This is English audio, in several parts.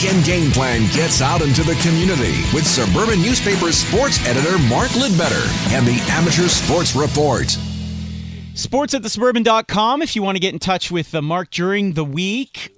weekend game plan gets out into the community with Suburban Newspaper sports editor Mark Lidbetter and the Amateur Sports Report. Sports at thesuburban.com if you want to get in touch with Mark during the week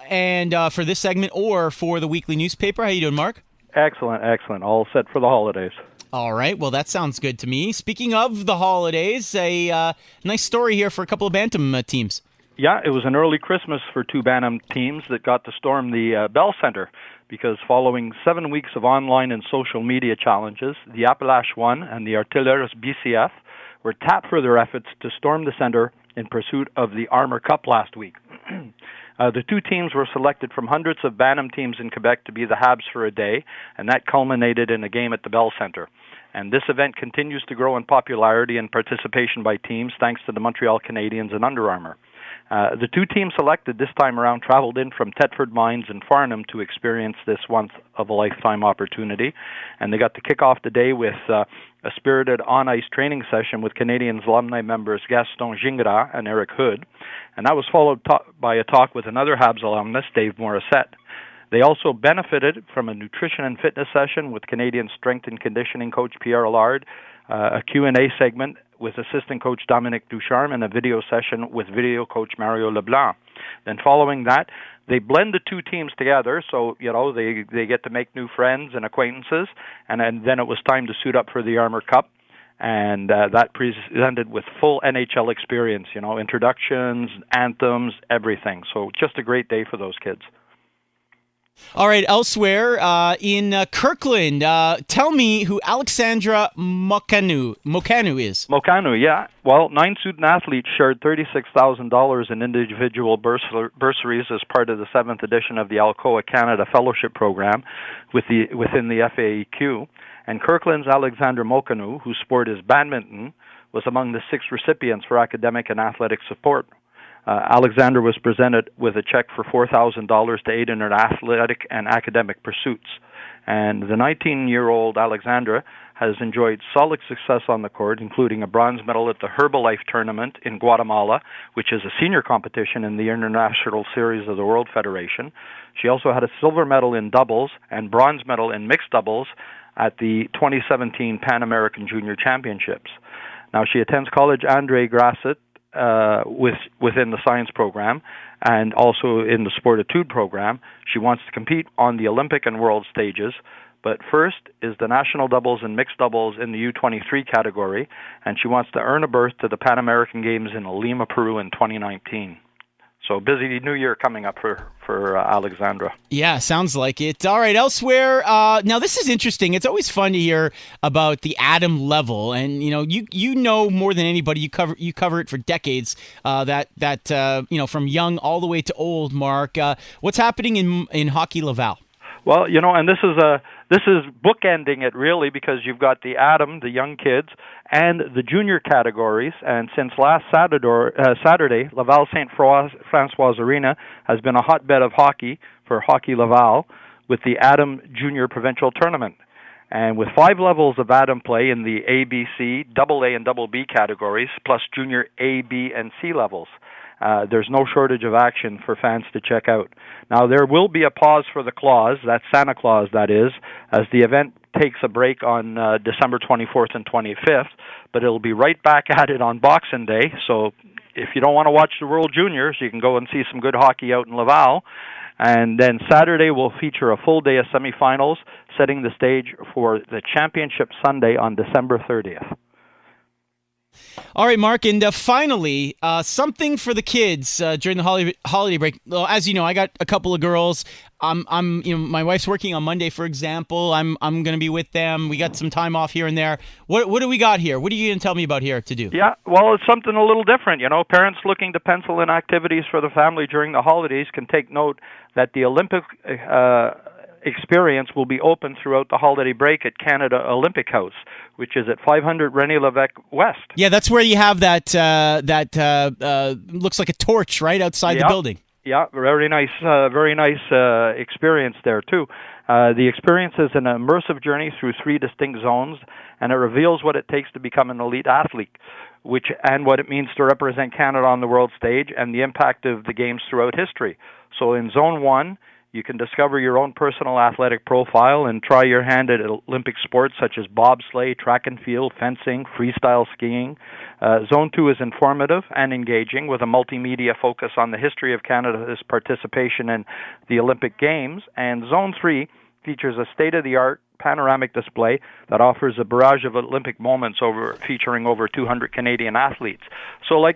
and for this segment or for the weekly newspaper. How you doing, Mark? Excellent. All set for the holidays. All right. Well, that sounds good to me. Speaking of the holidays, a nice story here for a couple of Bantam teams. Yeah, it was an early Christmas for two Bantam teams that got to storm the Bell Center because following 7 weeks of online and social media challenges, the Appalache 1 and the Artilleros BCF were tapped for their efforts to storm the center in pursuit of the Armour Cup last week. The two teams were selected from hundreds of Bantam teams in Quebec to be the Habs for a day, and that culminated in a game at the Bell Center. And this event continues to grow in popularity and participation by teams thanks to the Montreal Canadiens and Under Armour. The two teams selected this time around traveled in from Thetford Mines and Farnham to experience this once-of-a-lifetime opportunity. And they got to kick off the day with a spirited on-ice training session with Canadiens alumni members Gaston Gingras and Eric Hood. And that was followed by a talk with another Habs alumnus, Dave Morissette. They also benefited from a nutrition and fitness session with Canadian strength and conditioning coach Pierre Allard, a Q&A segment with assistant coach Dominique Ducharme, and a video session with video coach Mario Leblanc. Then following that, they blend the two teams together, so they get to make new friends and acquaintances, and then it was time to suit up for the Armour Cup, and that presented with full NHL experience, introductions, anthems, everything. So just a great day for those kids. All right, elsewhere in Kirkland, tell me who Alexandra Mokanu is. Mokanu, yeah. Well, 9 student athletes shared $36,000 in individual bursaries as part of the 7th edition of the Alcoa Canada Fellowship Program within the FAEQ. And Kirkland's Alexandra Mokanu, whose sport is badminton, was among the 6 recipients for academic and athletic support. Alexander was presented with a check for $4,000 to aid in her athletic and academic pursuits. And the 19-year-old Alexandra has enjoyed solid success on the court, including a bronze medal at the Herbalife Tournament in Guatemala, which is a senior competition in the International Series of the World Federation. She also had a silver medal in doubles and bronze medal in mixed doubles at the 2017 Pan American Junior Championships. Now, she attends College Andre Grasset, within the science program and also in the sportitude program. She wants to compete on the Olympic and world stages, but first is the national doubles and mixed doubles in the U23 category, and she wants to earn a berth to the Pan American Games in Lima, Peru in 2019. So busy new year coming up for Alexandra. Yeah, sounds like it. All right, elsewhere. Now this is interesting. It's always fun to hear about the atom level, and you know more than anybody. You cover it for decades. From young all the way to old. Mark, what's happening in Hockey Laval? Well, and this is bookending it really because you've got the Atom, the young kids, and the junior categories. And since last Saturday, Laval St. Francois Arena has been a hotbed of hockey for Hockey Laval with the Atom Junior Provincial Tournament. And with 5 levels of Atom play in the A, B, C, Double A, and Double B categories, plus junior A, B, and C levels. There's no shortage of action for fans to check out. Now, there will be a pause for the Claus, that's Santa Claus, that is, as the event takes a break on December 24th and 25th, but it'll be right back at it on Boxing Day. So if you don't want to watch the World Juniors, you can go and see some good hockey out in Laval. And then Saturday will feature a full day of semifinals, setting the stage for the Championship Sunday on December 30th. All right, Mark, and finally, something for the kids during the holiday break. Well, as you know, I got a couple of girls. My wife's working on Monday, for example. I'm going to be with them. We got some time off here and there. What do we got here? What are you going to tell me about here to do? Yeah, well, it's something a little different. Parents looking to pencil in activities for the family during the holidays can take note that the Olympic experience will be open throughout the holiday break at Canada Olympic House, which is at 500 René Lévesque West. Yeah, that's where you have that looks like a torch right outside the building. Yeah, very nice experience there too. The experience is an immersive journey through 3 distinct zones, and it reveals what it takes to become an elite athlete, and what it means to represent Canada on the world stage, and the impact of the games throughout history. So in Zone 1, You can discover your own personal athletic profile and try your hand at Olympic sports such as bobsleigh, track and field, fencing, freestyle skiing. Zone 2 is informative and engaging with a multimedia focus on the history of Canada's participation in the Olympic Games. And Zone 3 features a state-of-the-art panoramic display that offers a barrage of Olympic moments featuring over 200 Canadian athletes. So,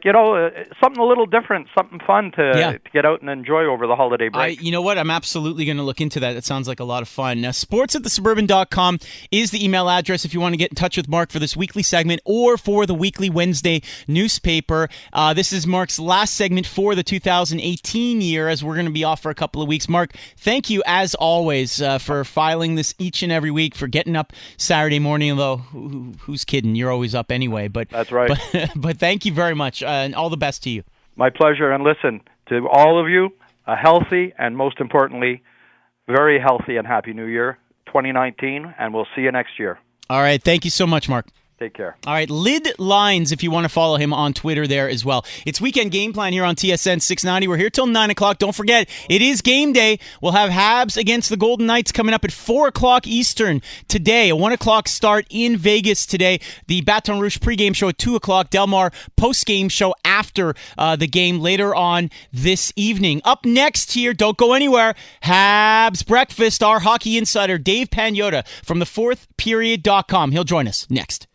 something a little different, something fun to get out and enjoy over the holiday break. You know what? I'm absolutely going to look into that. It sounds like a lot of fun. Now, sports@thesuburban.com is the email address if you want to get in touch with Mark for this weekly segment or for the weekly Wednesday newspaper. This is Mark's last segment for the 2018 year, as we're going to be off for a couple of weeks. Mark, thank you as always for filing this each and every week, for getting up Saturday morning, although who's kidding? You're always up anyway. But that's right. But thank you very much, and all the best to you. My pleasure. And listen, to all of you, a healthy and most importantly, very healthy and happy New Year 2019, and we'll see you next year. All right. Thank you so much, Mark. Take care. All right, Lid Lines, if you want to follow him on Twitter there as well. It's Weekend Game Plan here on TSN 690. We're here till 9 o'clock. Don't forget, it is game day. We'll have Habs against the Golden Knights coming up at 4 o'clock Eastern today. A 1 o'clock start in Vegas today. The Baton Rouge pregame show at 2 o'clock. Del Mar postgame show after the game later on this evening. Up next here, don't go anywhere, Habs Breakfast, our hockey insider Dave Pagnotta from the fourthperiod.com. He'll join us next.